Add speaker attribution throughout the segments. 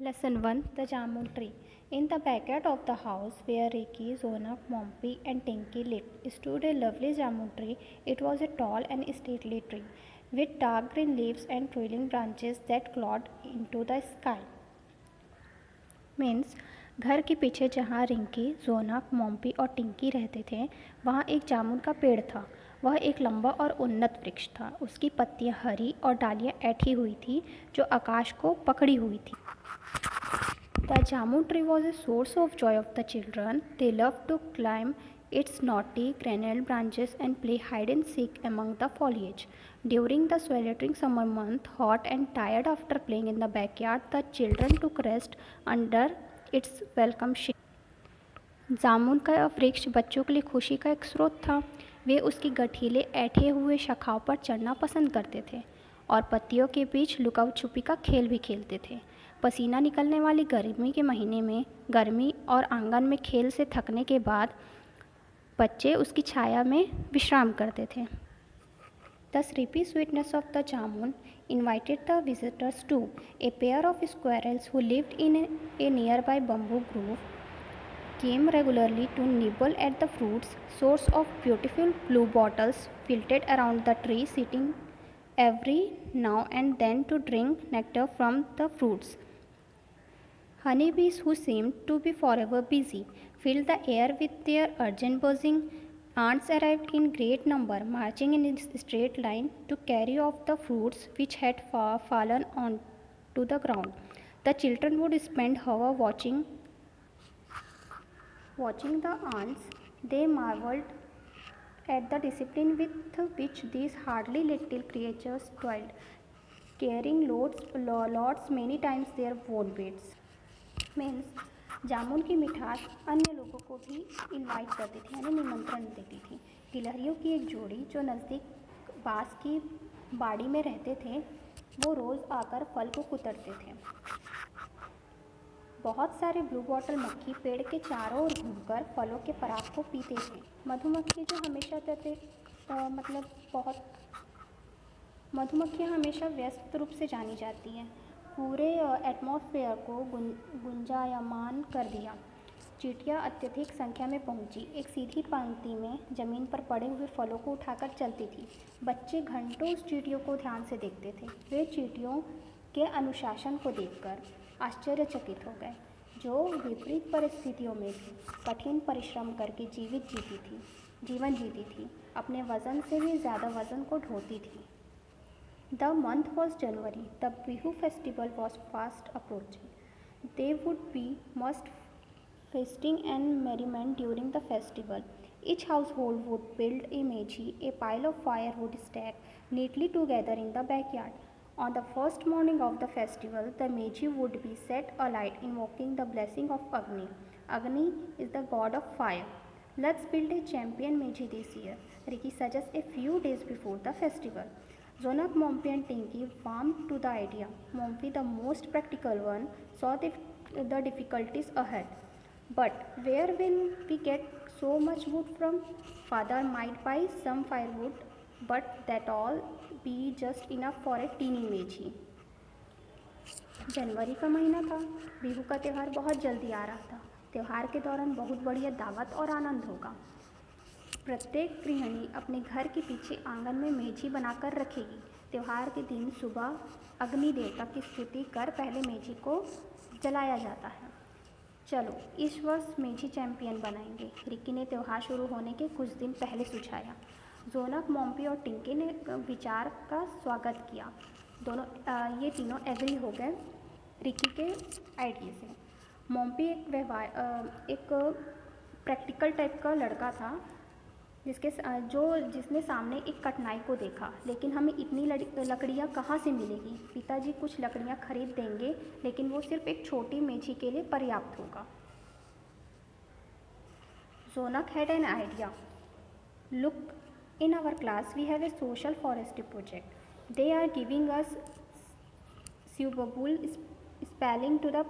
Speaker 1: Lesson 1, The Jamun Tree. In the backyard of the house where Ricky, Zonak, Mompy, and Tinky lived stood a lovely jamun tree. It was a tall and stately tree with dark green leaves and trailing branches that clawed into the sky. Means घर के पीछे जहाँ रिंकी, जोनक, मोम्पी और टिंकी रहते थे वहाँ एक जामुन का पेड़ था। वह एक लंबा और उन्नत वृक्ष था। उसकी पत्तियाँ हरी और डालियाँ ऐठी हुई थी जो आकाश को पकड़ी हुई थी। The jamun tree was a source of joy of the children. They loved to climb its knotty, crenelled branches and play hide and seek among the foliage. During the sweltering summer month, hot and tired after playing in the backyard, the children took rest under its welcome shade. जामुन का वृक्ष बच्चों के लिए खुशी का एक स्रोत था। वे उसकी गठीले ऐठे हुए शाखाओं पर चढ़ना पसंद करते थे और पत्तियों के बीच लुका छुपी का खेल भी खेलते थे। पसीना निकलने वाली गर्मी के महीने में गर्मी और आंगन में खेल से थकने के बाद बच्चे उसकी छाया में विश्राम करते थे। The sleepy sweetness of the jamun invited the visitors too. A pair of squirrels who lived in a nearby bamboo grove came regularly to nibble at the fruits. Sorts of beautiful blue bottles flitted around the tree, sitting every now and then to drink nectar from the fruits. Honeybees, who seemed to be forever busy, filled the air with their urgent buzzing. Ants arrived in great number, marching in a straight line to carry off the fruits which had fallen onto the ground. The children would spend hours watching the ants. They marveled at the discipline with which these hardly little creatures toiled, carrying loads many times their own weights. मीन्स जामुन की मिठास अन्य लोगों को भी invite करती थी, यानी निमंत्रण देती थी। गिलहरियों की एक जोड़ी जो नज़दीक बांस की बाड़ी में रहते थे वो रोज़ आकर फल को कुतरते थे। बहुत सारे ब्लू बॉटल मक्खी पेड़ के चारों ओर घूमकर फलों के पराग को पीते थे। मधुमक्खी जो हमेशा मधुमक्खियाँ हमेशा व्यस्त रूप से जानी जाती हैं, पूरे एटमॉस्फेयर को गुंजायमान कर दिया। चींटियाँ अत्यधिक संख्या में पहुंची, एक सीधी पंक्ति में जमीन पर पड़े हुए फलों को उठाकर चलती थी। बच्चे घंटों उस चींटियों को ध्यान से देखते थे। वे चींटियों के अनुशासन को देखकर आश्चर्यचकित हो गए, जो विपरीत परिस्थितियों में भी कठिन परिश्रम करके जीवन जीती थी, अपने वज़न से भी ज़्यादा वज़न को ढोती थी। The month was January. The Bihu festival was fast approaching. There would be much feasting and merriment during the festival. Each household would build a meji, a pile of firewood stacked neatly together in the backyard. On the first morning of the festival, the meji would be set alight, invoking the blessing of Agni. Agni is the god of fire. Let's build a champion meji this year, Ricky suggests a few days before the festival. Zonak, Mompy and Tinky warmed to the idea. Mompy, the most practical one, saw the difficulties ahead. But where will we get so much wood from? Father might buy some firewood, but that all be just enough for a teeny meji. जनवरी का महीना था। बिहू का त्यौहार बहुत जल्दी आ रहा था। त्यौहार के दौरान बहुत बढ़िया दावत और आनंद होगा। प्रत्येक गृहिणी अपने घर के पीछे आंगन में मेजी बनाकर रखेगी। त्यौहार के दिन सुबह अग्नि देवता की स्तुति कर पहले मेजी को जलाया जाता है। चलो इस वर्ष मेजी चैंपियन बनाएंगे, रिकी ने त्यौहार शुरू होने के कुछ दिन पहले सुझाया। जोनक, मोम्पी और टिंकी ने विचार का स्वागत किया। ये तीनों एग्री हो गए रिकी के आइडिया से। मोम्पी एक प्रैक्टिकल टाइप का लड़का था जिसने सामने एक कठिनाई को देखा। लेकिन हमें इतनी लकड़ियाँ कहाँ से मिलेगी? पिताजी कुछ लकड़ियाँ खरीद देंगे, लेकिन वो सिर्फ एक छोटी मेजी के लिए पर्याप्त होगा। Zonak had an idea. Look, in our class we have a social forestry project. They are giving us suitable spelling to the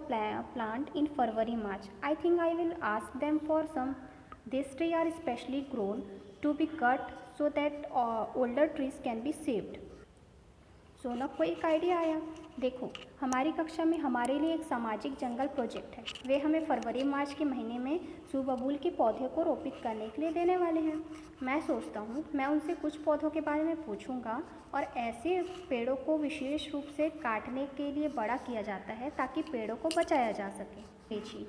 Speaker 1: plant in February March. I think I will ask them for some. These trees are specially grown to be cut so that older trees can be saved. Shaunak को एक idea आया। देखो, हमारी कक्षा में हमारे लिए एक सामाजिक जंगल प्रोजेक्ट है। वे हमें फरवरी मार्च के महीने में सुबबूल के पौधे को रोपित करने के लिए देने वाले हैं। मैं सोचता हूँ मैं उनसे कुछ पौधों के बारे में पूछूंगा और ऐसे पेड़ों को विशेष रूप से काटने के लिए बड़ा किया जाता है ताकि पेड़ों को बचाया जा सके। जी।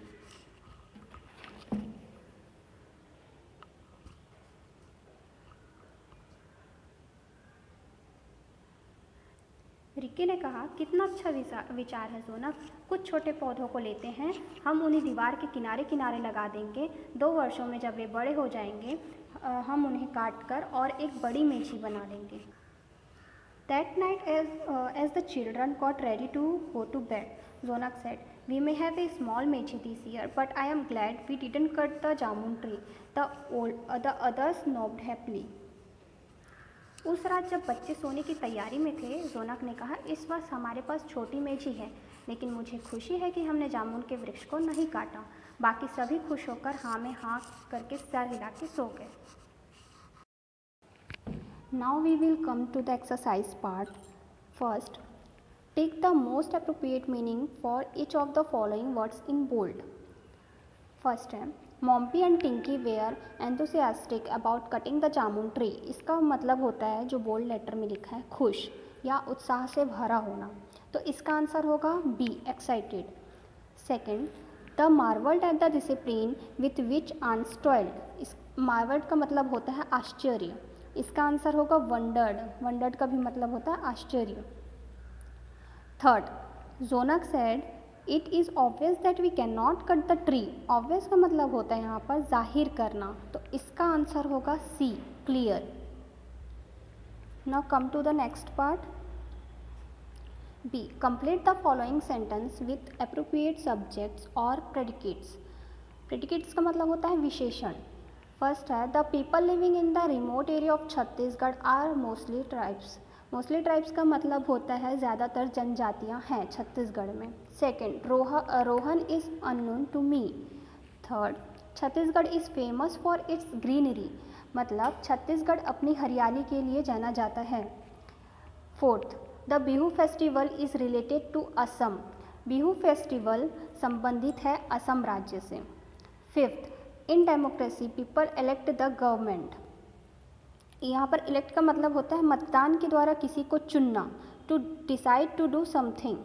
Speaker 1: रिक्की ने कहा, कितना अच्छा विचार है सोनक। कुछ छोटे पौधों को लेते हैं, हम उन्हें दीवार के किनारे किनारे लगा देंगे। 2 वर्षों में जब वे बड़े हो जाएंगे हम उन्हें काट कर और एक बड़ी मेजी बना लेंगे। That night, as the children got ready to go to bed, Zonak said, "We may have a small mechi this year, but I am glad we didn't cut the jamun tree." The others nodded happily. उस रात जब बच्चे सोने की तैयारी में थे, जोनक ने कहा, इस वर्ष हमारे पास छोटी मेजी है, लेकिन मुझे खुशी है कि हमने जामुन के वृक्ष को नहीं काटा। बाकी सभी खुश होकर हाँ में हाँ करके सर हिला के सो गए। Now we will come to the exercise part. First, take the most appropriate meaning for each of the following words in bold. First है, Mompy and Tinky were enthusiastic about cutting the jamun tree. इसका मतलब होता है, जो bold letter में लिखा है, खुश या उत्साह से भरा होना। तो इसका आंसर होगा B, excited. Second, the marvelled at the discipline with which ants toiled. इस मार्वल्ड का मतलब होता है आश्चर्य। इसका आंसर होगा वंडर्ड। वंडर्ड का भी मतलब होता है आश्चर्य। Third, Jonak said it is obvious that we can not cut the tree. Obvious का मतलब होता है यहाँ पर जाहिर करना। तो इसका आंसर होगा C, clear. Now come to the next part. B, complete the following sentence with appropriate subjects और प्रेडिकेट्स। प्रेडिकेट्स का मतलब होता है विशेषण। फर्स्ट है, the people living in the remote area of Chhattisgarh are mostly tribes. Mostly tribes का मतलब होता है ज़्यादातर जनजातियाँ हैं छत्तीसगढ़ में। Second, Rohan is unknown to me. Third, Chhattisgarh is famous for its greenery, मतलब छत्तीसगढ़ अपनी हरियाली के लिए जाना जाता है। Fourth, the Bihu festival is related to Assam. Bihu festival संबंधित है असम राज्य से। Fifth, in democracy people elect the government. यहाँ पर इलेक्ट का मतलब होता है मतदान के द्वारा किसी को चुनना, to decide to do something.